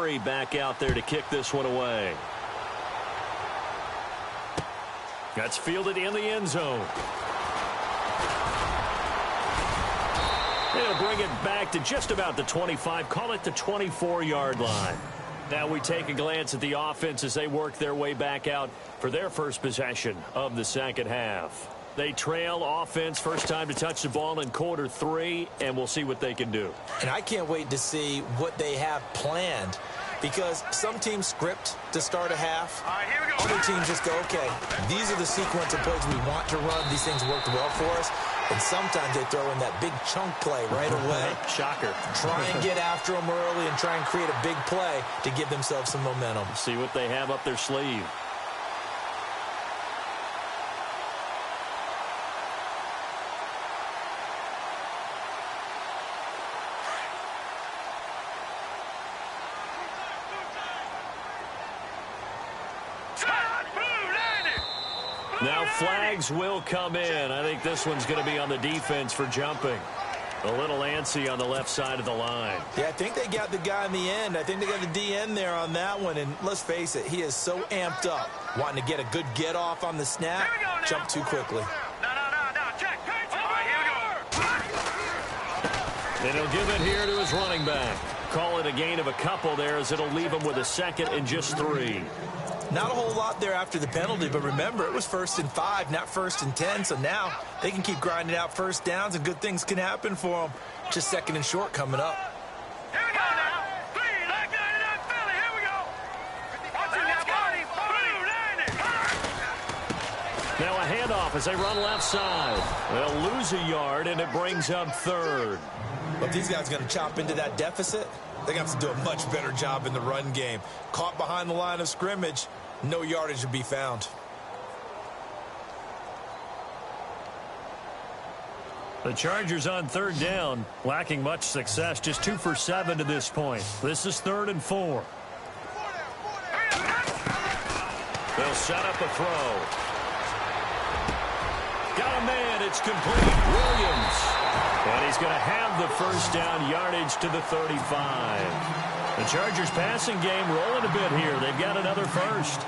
Murray back out there to kick this one away. That's fielded in the end zone. They'll bring it back to just about the 25, call it the 24-yard line. Now we take a glance at the offense as they work their way back out for their first possession of the second half. They trail offense, first time to touch the ball in quarter 3, and we'll see what they can do. And I can't wait to see what they have planned, because some teams script to start a half. Other teams just go, okay, these are the sequence of plays we want to run. These things worked well for us. And sometimes they throw in that big chunk play right away. Shocker. Try and get after them early and try and create a big play to give themselves some momentum. See what they have up their sleeve. Now flags will come in. I think this one's going to be on the defense for jumping. A little antsy on the left side of the line. Yeah, I think they got the guy in the end. I think they got the DN there on that one. And let's face it, he is so amped up, wanting to get a good get off on the snap. Jump too quickly. Check. All right, here we go. And he'll give it here to his running back. Call it a gain of a couple there, as it'll leave him with a second and just 3. Not a whole lot there after the penalty, but remember, it was 1st and 5, not 1st and 10, so now they can keep grinding out first downs and good things can happen for them. Just 2nd and short coming up. Here we go now. 3, like 99 Philly. Here we go. Watching that body. Blue, Now a handoff as they run left side. They'll lose a yard, and it brings up 3rd. But these guys are going to chop into that deficit. They're going to have to do a much better job in the run game. Caught behind the line of scrimmage, no yardage to be found. The Chargers on 3rd down, lacking much success, just 2 for 7 to this point. This is 3rd and 4. They'll set up a throw. Got a man, it's complete. Williams. And he's going to have the first down, yardage to the 35. The Chargers passing game rolling a bit here. They've got another first.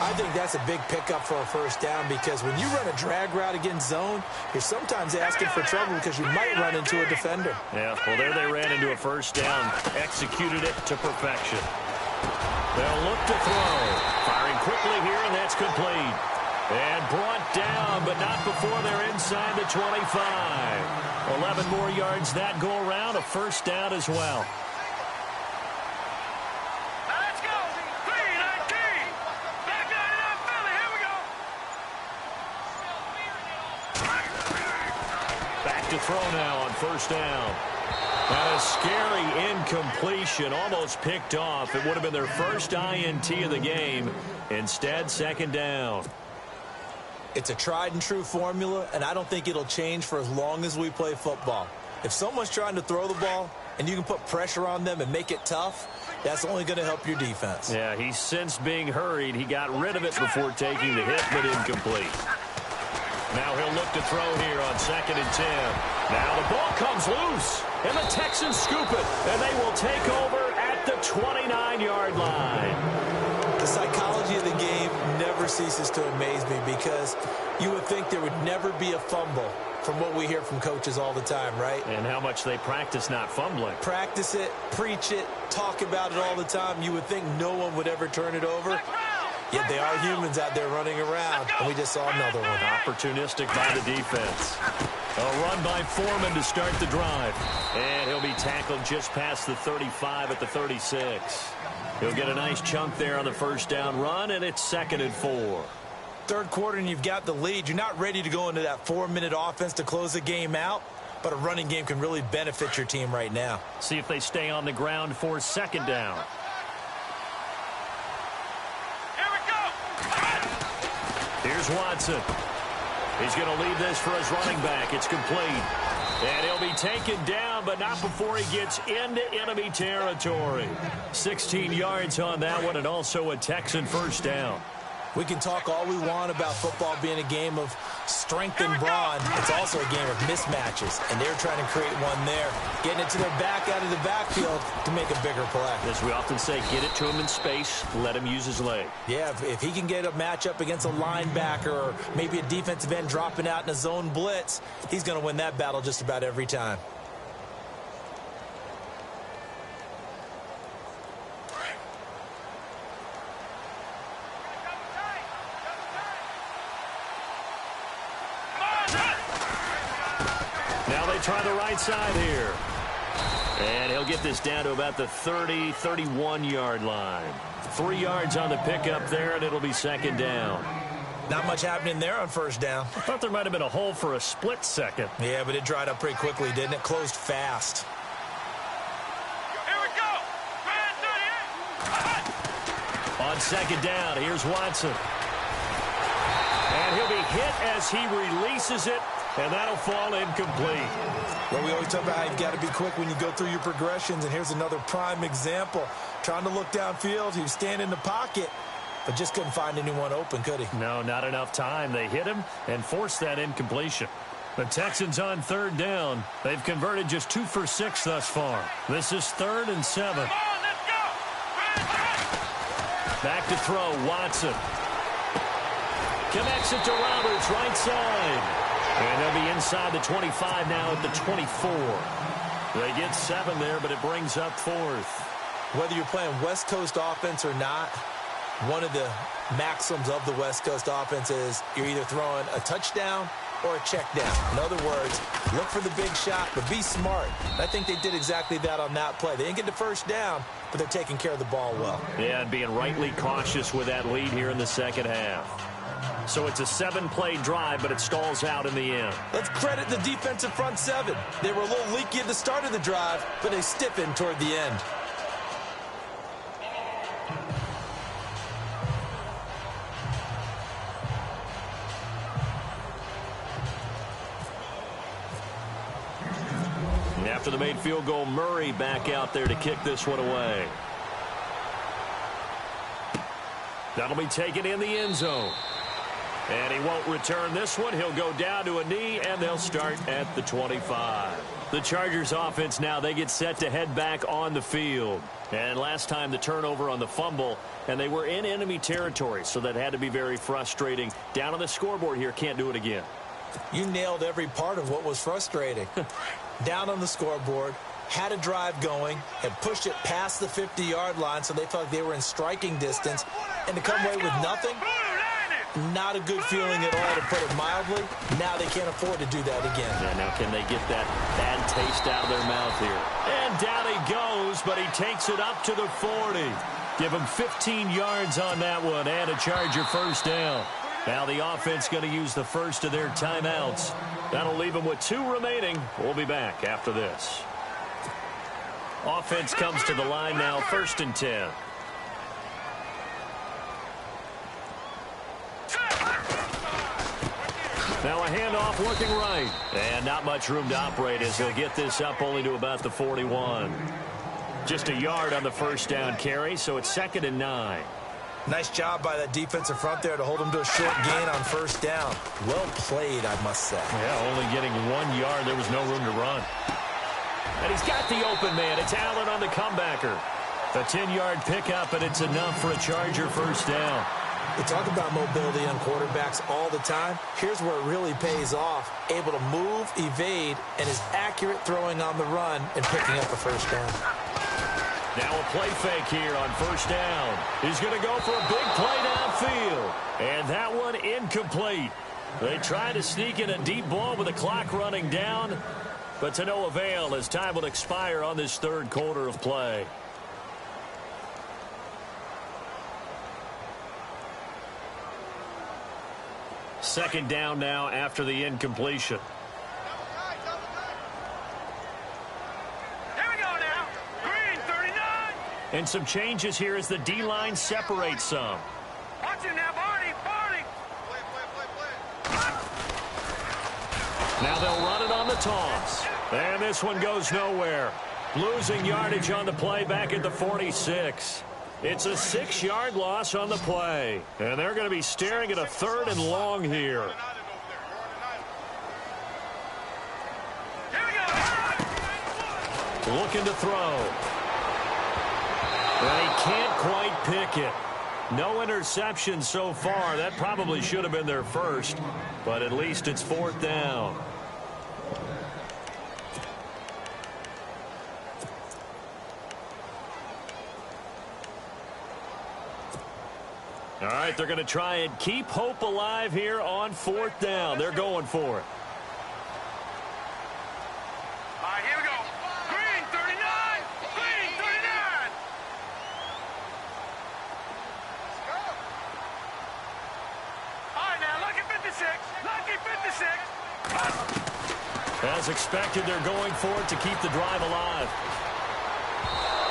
I think that's a big pickup for a first down, because when you run a drag route against zone, you're sometimes asking for trouble because you might run into a defender. Yeah, well, there they ran into a first down, executed it to perfection. They'll look to throw. Firing quickly here, and that's complete. And brought down, but not before they're inside the 25. 11 more yards that go around, a first down as well. let's go. 3-19. Back 99 Philly. Here we go. Back to throw now on first down. And a scary incompletion, almost picked off. It would have been their first INT of the game. Instead, 2nd down. It's a tried-and-true formula, and I don't think it'll change for as long as we play football. If someone's trying to throw the ball and you can put pressure on them and make it tough, that's only going to help your defense. Yeah, he's since being hurried. He got rid of it before taking the hit, but incomplete. Now he'll look to throw here on 2nd and 10. Now the ball comes loose, and the Texans scoop it, and they will take over at the 29-yard line. The psychology of the game never ceases to amaze me, because you would think there would never be a fumble from what we hear from coaches all the time, right? And how much they practice not fumbling. Practice it, preach it, talk about it all the time. You would think no one would ever turn it over. Yet they are humans out there running around, and we just saw another one. Opportunistic by the defense. A run by Foreman to start the drive. And he'll be tackled just past the 35 at the 36. He'll get a nice chunk there on the first down run, and it's 2nd and 4. 3rd quarter, and you've got the lead. You're not ready to go into that 4-minute offense to close the game out, but a running game can really benefit your team right now. See if they stay on the ground for 2nd down. Here we go. Here's Watson. He's going to lead this for his running back. It's complete. And he'll be taken down, but not before he gets into enemy territory. 16 yards on that one, and also a Texan first down. We can talk all we want about football being a game of strength and brawn. It's also a game of mismatches, and they're trying to create one there, getting it to their back out of the backfield to make a bigger play. As we often say, get it to him in space, let him use his leg. Yeah, if he can get a matchup against a linebacker or maybe a defensive end dropping out in a zone blitz, he's going to win that battle just about every time. Try the right side here. And he'll get this down to about the 30, 31-yard line. 3 yards on the pickup there, and it'll be second down. Not much happening there on first down. I thought there might have been a hole for a split second. Yeah, but it dried up pretty quickly, didn't it? Closed fast. Here we go. On second down, here's Watson. And he'll be hit as he releases it. And that'll fall incomplete. Well, we always talk about how you've got to be quick when you go through your progressions, and here's another prime example. Trying to look downfield, he was standing in the pocket, but just couldn't find anyone open, could he? No, not enough time. They hit him and forced that incompletion. The Texans on third down. They've converted just 2 for 6 thus far. This is 3rd and 7. Come on, let's go. Back to throw, Watson. Connects it to Roberts, right side. And they'll be inside the 25 now at the 24. They get 7 there, but it brings up 4th. Whether you're playing West Coast offense or not, one of the maxims of the West Coast offense is you're either throwing a touchdown or a check down. In other words, look for the big shot, but be smart. And I think they did exactly that on that play. They didn't get the first down, but they're taking care of the ball well. Yeah, and being rightly cautious with that lead here in the second half. So it's a 7-play drive, but it stalls out in the end. Let's credit the defensive front 7. They were a little leaky at the start of the drive, but they stiffened toward the end. And after the made field goal, Murray back out there to kick this one away. That'll be taken in the end zone. And he won't return this one. He'll go down to a knee, and they'll start at the 25. The Chargers offense now, they get set to head back on the field. And last time the turnover on the fumble, and they were in enemy territory, so that had to be very frustrating. Down on the scoreboard here, can't do it again. You nailed every part of what was frustrating. Down on the scoreboard, had a drive going, had pushed it past the 50-yard line, so they felt like they were in striking distance, and to come away with nothing, not a good feeling at all, to put it mildly. Now they can't afford to do that again. Yeah, now can they get that bad taste out of their mouth here? And down he goes, but he takes it up to the 40. Give him 15 yards on that one, and a Charger first down. Now the offense going to use the first of their timeouts. That'll leave them with 2 remaining. We'll be back after this. Offense comes to the line now, 1st and 10. Now a handoff looking right. And not much room to operate as he'll get this up only to about the 41. Just a yard on the first down carry, so it's 2nd and 9. Nice job by that defensive front there to hold him to a short gain on first down. Well played, I must say. Yeah, only getting 1 yard. There was no room to run. And he's got the open man. It's Allen on the comebacker. A 10-yard pickup, and it's enough for a Charger first down. We talk about mobility on quarterbacks all the time. Here's where it really pays off. Able to move, evade, and is accurate throwing on the run and picking up a first down. Now a play fake here on first down. He's going to go for a big play downfield. And that one incomplete. They try to sneak in a deep ball with the clock running down, but to no avail as time will expire on this 3rd quarter of play. Second down now after the incompletion. Here we go now. Green, 39. And some changes here as the D-line separates some. Watch it now, Barney. Barney. Now they'll run it on the toss. And this one goes nowhere. Losing yardage on the play back at the 46. It's a 6-yard loss on the play. And they're going to be staring at a 3rd and long here. Looking to throw. And he can't quite pick it. No interception so far. That probably should have been their first, but at least it's 4th down. All right, they're going to try and keep hope alive here on 4th down. They're going for it. All right, here we go. Green, 39. Green, 39. Let's go. All right, now, lucky 56. Lucky 56. As expected, they're going for it to keep the drive alive.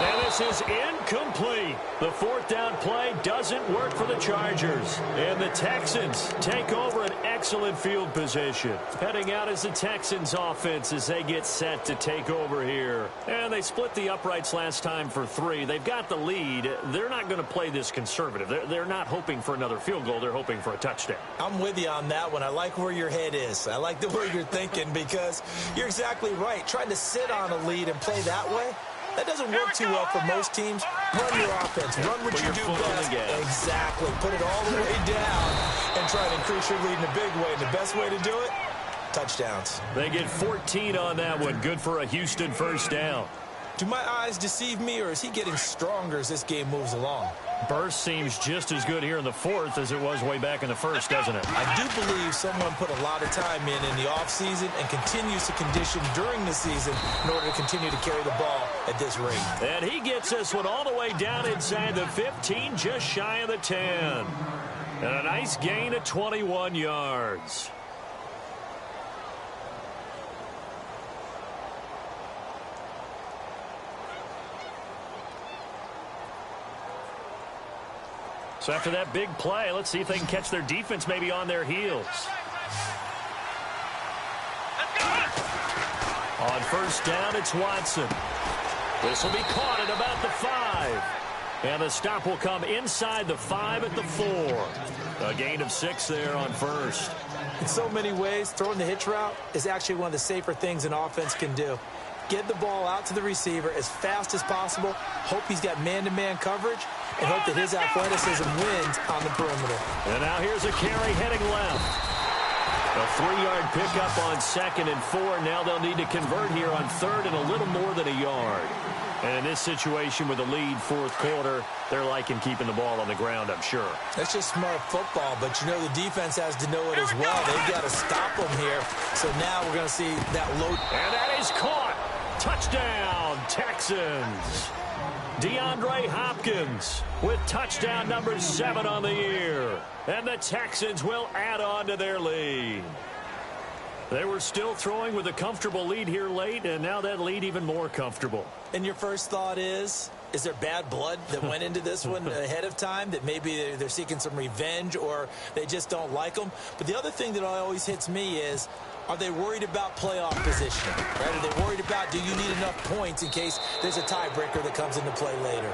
And this is incomplete. The 4th down play doesn't work for the Chargers. And the Texans take over an excellent field position. Heading out as the Texans offense as they get set to take over here. And they split the uprights last time for 3. They've got the lead. They're not going to play this conservative. They're not hoping for another field goal. They're hoping for a touchdown. I'm with you on that one. I like where your head is. I like the way you're thinking because you're exactly right. Trying to sit on a lead and play that way, that doesn't work too well for most teams. Run your offense. Run what you do best. Exactly. Put it all the way down and try to increase your lead in a big way. And the best way to do it, touchdowns. They get 14 on that one. Good for a Houston 1st down. Do my eyes deceive me, or is he getting stronger as this game moves along? Burst seems just as good here in the 4th as it was way back in the 1st, doesn't it? I do believe someone put a lot of time in the offseason and continues to condition during the season in order to continue to carry the ball at this rate. And he gets this one all the way down inside the 15, just shy of the 10. And a nice gain of 21 yards. So after that big play, let's see if they can catch their defense maybe on their heels. On 1st down, it's Watson. This will be caught at about the 5. And the stop will come inside the 5 at the 4. A gain of 6 there on 1st. In so many ways, throwing the hitch route is actually one of the safer things an offense can do. Get the ball out to the receiver as fast as possible, hope he's got man-to-man coverage, and hope that his athleticism wins on the perimeter. And now here's a carry heading left. A 3-yard pickup on 2nd and 4. Now they'll need to convert here on 3rd and a little more than a yard. And in this situation with the lead 4th quarter, they're liking keeping the ball on the ground, I'm sure. That's just smart football, but you know the defense has to know it as well. They've got to stop them here. So now we're going to see that low. And that is caught. Touchdown, Texans. DeAndre Hopkins with touchdown number 7 on the year. And the Texans will add on to their lead. They were still throwing with a comfortable lead here late, and now that lead even more comfortable. And your first thought is there bad blood that went into this one ahead of time, that maybe they're seeking some revenge or they just don't like them? But the other thing that always hits me is, are they worried about playoff positioning? Right? Are they worried about, do you need enough points in case there's a tiebreaker that comes into play later?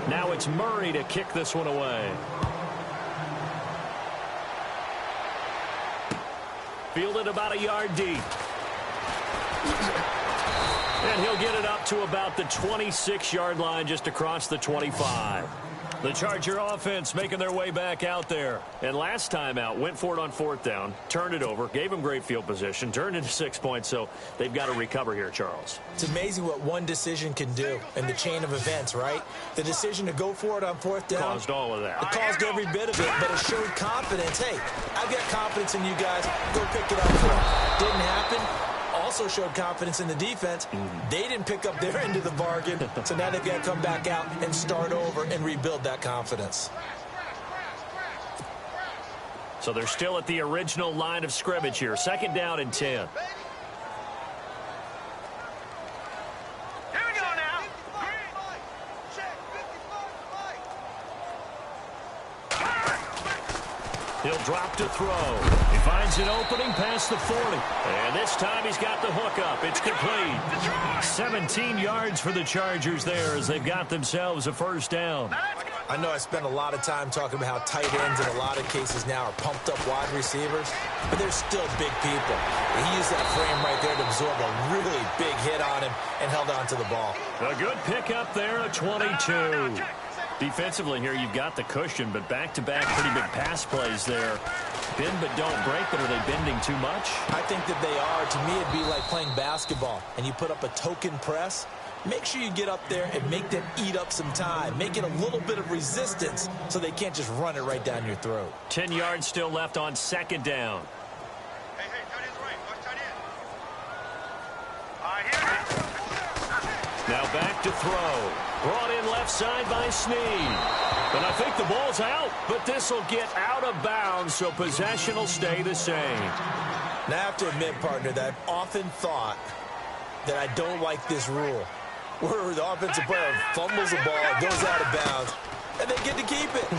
Now it's Murray to kick this one away. Fielded about a yard deep. And he'll get it up to about the 26-yard line, just across the 25. The Charger offense making their way back out there. And last time out, went for it on 4th down, turned it over, gave them great field position, turned into 6 points, so they've got to recover here, Charles. It's amazing what one decision can do in the chain of events, right? The decision to go for it on 4th down. Caused all of that. It caused every bit of it, but it showed confidence. Hey, I've got confidence in you guys. Go pick it up for them. Didn't happen. Also showed confidence in the defense. They didn't pick up their end of the bargain, so now they've got to come back out and start over and rebuild that confidence. So they're still at the original line of scrimmage here. 2nd down and 10. Here we go now. He'll drop to throw. He finds an opening past the 40. And this time he's got the hook up. It's complete. 17 yards for the Chargers there as they've got themselves a first down. I know I spent a lot of time talking about how tight ends in a lot of cases now are pumped up wide receivers, but they're still big people. He used that frame right there to absorb a really big hit on him and held on to the ball. A good pickup there, a 22. Defensively here, you've got the cushion, but back-to-back pretty big pass plays there. Bend but don't break, but are they bending too much? I think that they are. To me, it'd be like playing basketball, and you put up a token press. Make sure you get up there and make them eat up some time. Make it a little bit of resistance so they can't just run it right down your throat. 10 yards still left on second down. Hey, tight end's right. Watch tight end. Here. Now back to throw. Brought in left side by Snead. And I think the ball's out, but this will get out of bounds, so possession will stay the same. Now, I have to admit, partner, that I've often thought that I don't like this rule, where the offensive player fumbles the ball, goes out of bounds, and they get to keep it.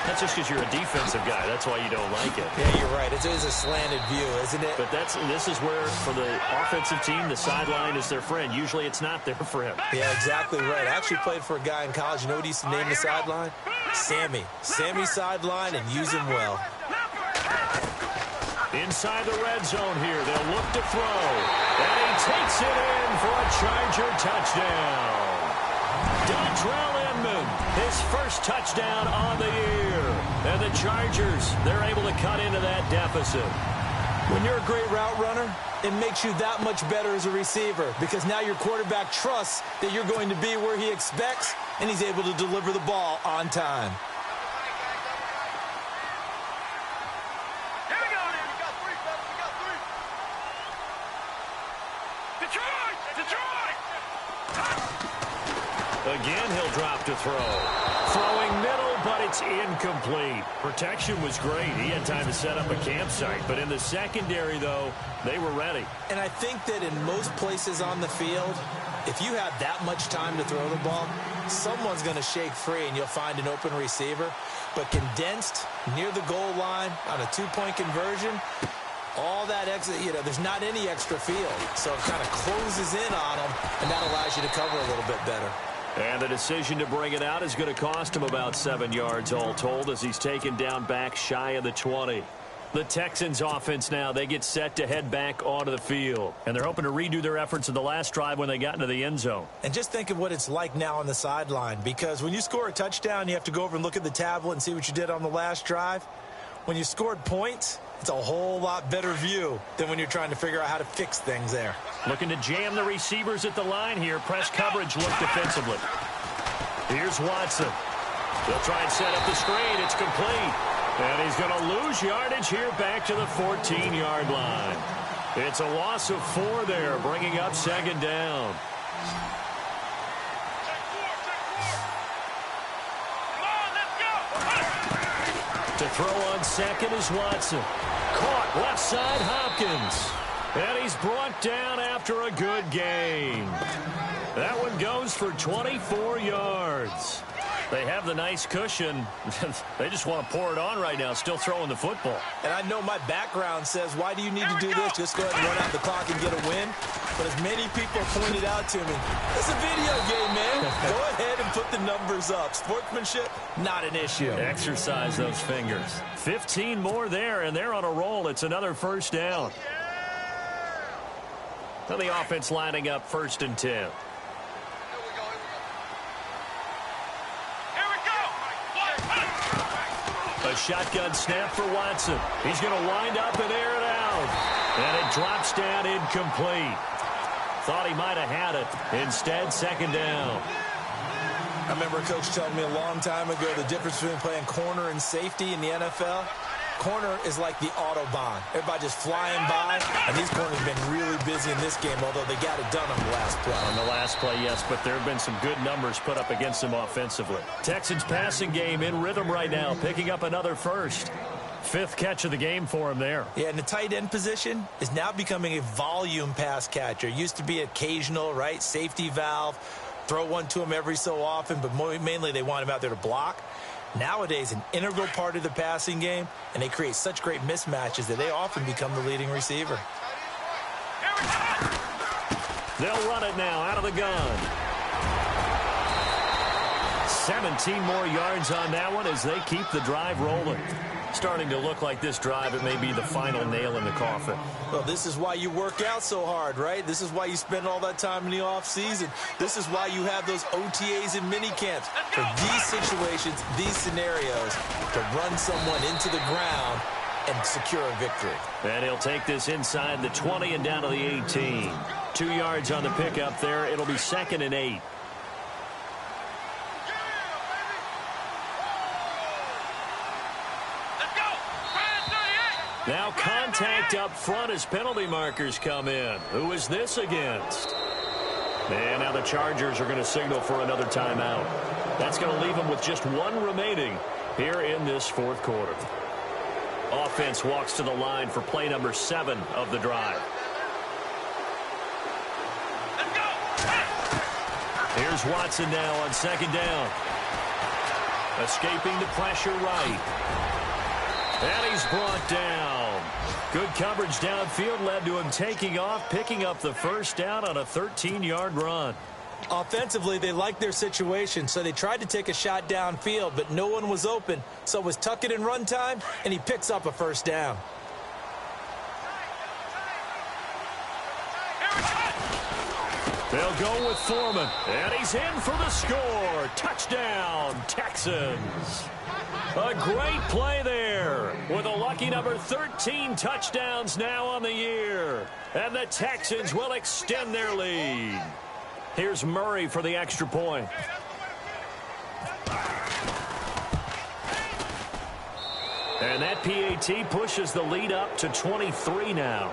That's just because you're a defensive guy. That's why you don't like it. Yeah, you're right. It's a slanted view, isn't it? But this is where, for the offensive team, the sideline is their friend. Usually it's not there for him. Yeah, exactly right. I actually played for a guy in college. You know what he used to name the sideline? Sammy. Sammy sideline, and use him well. Inside the red zone here. They'll look to throw. And he takes it in for a Charger touchdown. Dontrell Inman, his first touchdown on the year. And the Chargers, they're able to cut into that deficit. When you're a great route runner, it makes you that much better as a receiver because now your quarterback trusts that you're going to be where he expects, and he's able to deliver the ball on time. Here we go. We got three, fellas. We got three. Detroit! Detroit! Again, he'll drop to throw. Throwing middle, but it's incomplete. Protection was great. He had time to set up a campsite. But in the secondary, though, they were ready. And I think that in most places on the field, if you have that much time to throw the ball, someone's going to shake free and you'll find an open receiver. But condensed near the goal line on a two-point conversion, all that extra, there's not any extra field. So it kind of closes in on them, and that allows you to cover a little bit better. And the decision to bring it out is going to cost him about 7 yards all told as he's taken down back shy of the 20. The Texans offense now, they get set to head back onto the field. And they're hoping to redo their efforts in the last drive when they got into the end zone. And just think of what it's like now on the sideline, because when you score a touchdown, you have to go over and look at the tablet and see what you did on the last drive. When you scored points, it's a whole lot better view than when you're trying to figure out how to fix things there. Looking to jam the receivers at the line here. Press coverage look defensively. Here's Watson. They'll try and set up the screen. It's complete. And he's going to lose yardage here back to the 14-yard line. It's a loss of 4 there, bringing up second down. To throw on second is Watson. Caught left side, Hopkins. And he's brought down after a good gain. That one goes for 24 yards. They have the nice cushion. They just want to pour it on right now, still throwing the football. And I know my background says, why do you need to do this? Just go ahead and run out the clock and get a win. But as many people pointed out to me, it's a video game, man. Go ahead and put the numbers up. Sportsmanship, not an issue. Exercise those fingers. 15 more there, and they're on a roll. It's another first down. So the offense lining up 1st and 10. A shotgun snap for Watson. He's going to wind up and air it out. And it drops down incomplete. Thought he might have had it. Instead, second down. I remember a coach telling me a long time ago the difference between playing corner and safety in the NFL. Corner is like the Autobahn. Everybody just flying by, and these corners have been really busy in this game, although they got it done on the last play. On the last play, yes, but there have been some good numbers put up against them offensively. Texans passing game in rhythm right now, picking up another first. 5th catch of the game for him there. Yeah, and the tight end position is now becoming a volume pass catcher. Used to be occasional, right? Safety valve. Throw one to him every so often, but mainly they want him out there to block. nowadays an integral part of the passing game, and they create such great mismatches that they often become the leading receiver. They'll run it now out of the gun. 17 more yards on that one as they keep the drive rolling. Starting to look like this drive, it may be the final nail in the coffin. Well, this is why you work out so hard, right? This is why you spend all that time in the offseason. This is why you have those OTAs and mini camps. For these situations, these scenarios, to run someone into the ground and secure a victory. And he'll take this inside the 20 and down to the 18. 2 yards on the pickup there. It'll be 2nd and 8. Now contact up front as penalty markers come in. Who is this against? And now the Chargers are going to signal for another timeout. That's going to leave them with just 1 remaining here in this 4th quarter. Offense walks to the line for play number 7 of the drive. Here's Watson now on 2nd down. Escaping the pressure right. And he's brought down. Good coverage downfield led to him taking off, picking up the 1st down on a 13-yard run. Offensively, they liked their situation, so they tried to take a shot downfield, but no one was open. So it was tuck it in run time, and he picks up a 1st down. They'll go with Foreman, and he's in for the score. Touchdown, Texans. A great play there with a lucky number 13 touchdowns now on the year. And the Texans will extend their lead. Here's Murray for the extra point. And that PAT pushes the lead up to 23 now.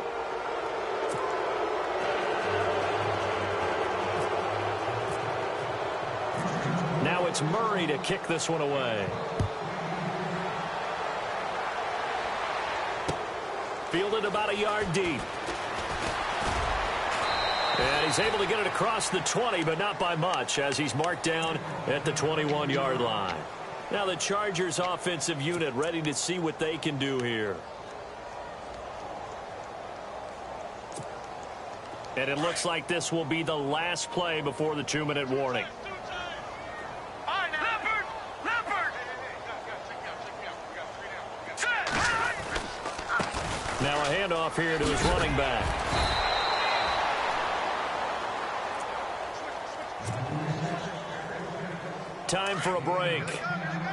Now it's Murray to kick this one away. Fielded about a yard deep. And he's able to get it across the 20, but not by much, as he's marked down at the 21-yard line. Now the Chargers offensive unit ready to see what they can do here. And it looks like this will be the last play before the 2-minute warning. Now a handoff here to his running back. Time for a break.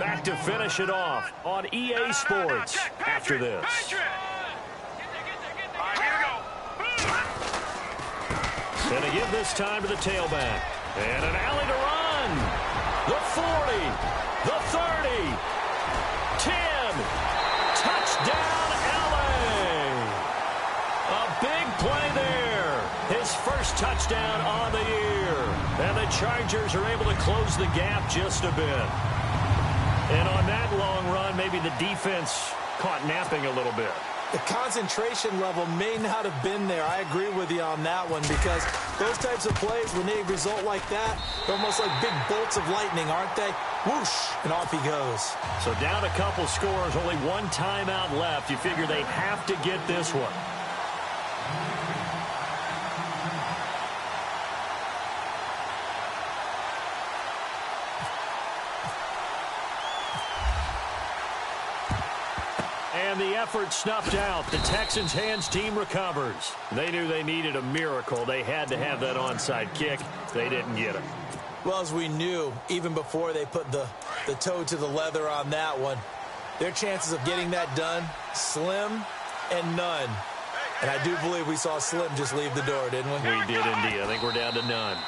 Back to finish it off on EA Sports after this. And to give this time to the tailback. And an alley to run. The 40. The 30. 10. Touchdown. Big play there. His 1st touchdown on the year. And the Chargers are able to close the gap just a bit. And on that long run, maybe the defense caught napping a little bit. The concentration level may not have been there. I agree with you on that one, because those types of plays, when they result like that, they're almost like big bolts of lightning, aren't they? Whoosh, and off he goes. So down a couple scores, only 1 timeout left. You figure they have to get this one. And the effort snuffed out. The Texans' hands team recovers. They knew they needed a miracle. They had to have that onside kick. They didn't get it. Well, as we knew, even before they put the toe to the leather on that one, their chances of getting that done, slim and none. And I do believe we saw Slim just leave the door, didn't we? We did indeed. I think we're down to none.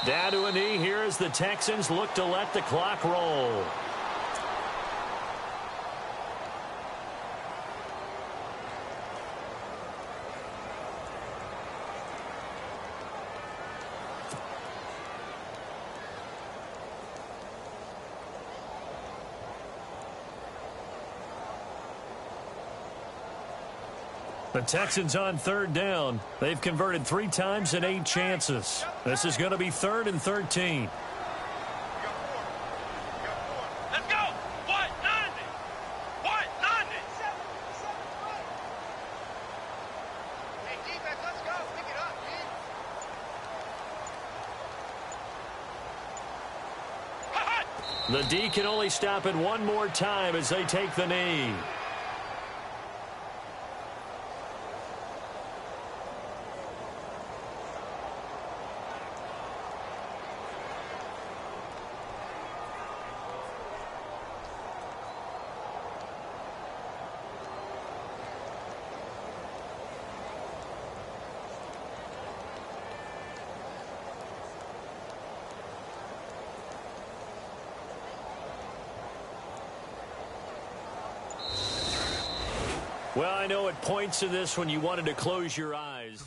Down to a knee here as the Texans look to let the clock roll. The Texans on third down. They've converted 3 times in 8 chances. This is going to be 3rd and 13. Let's go. What? 90. What? 90. Hey, defense, let's go. Pick it up, man. The D can only stop it one more time as they take the knee. Well, I know it points to this when you wanted to close your eyes.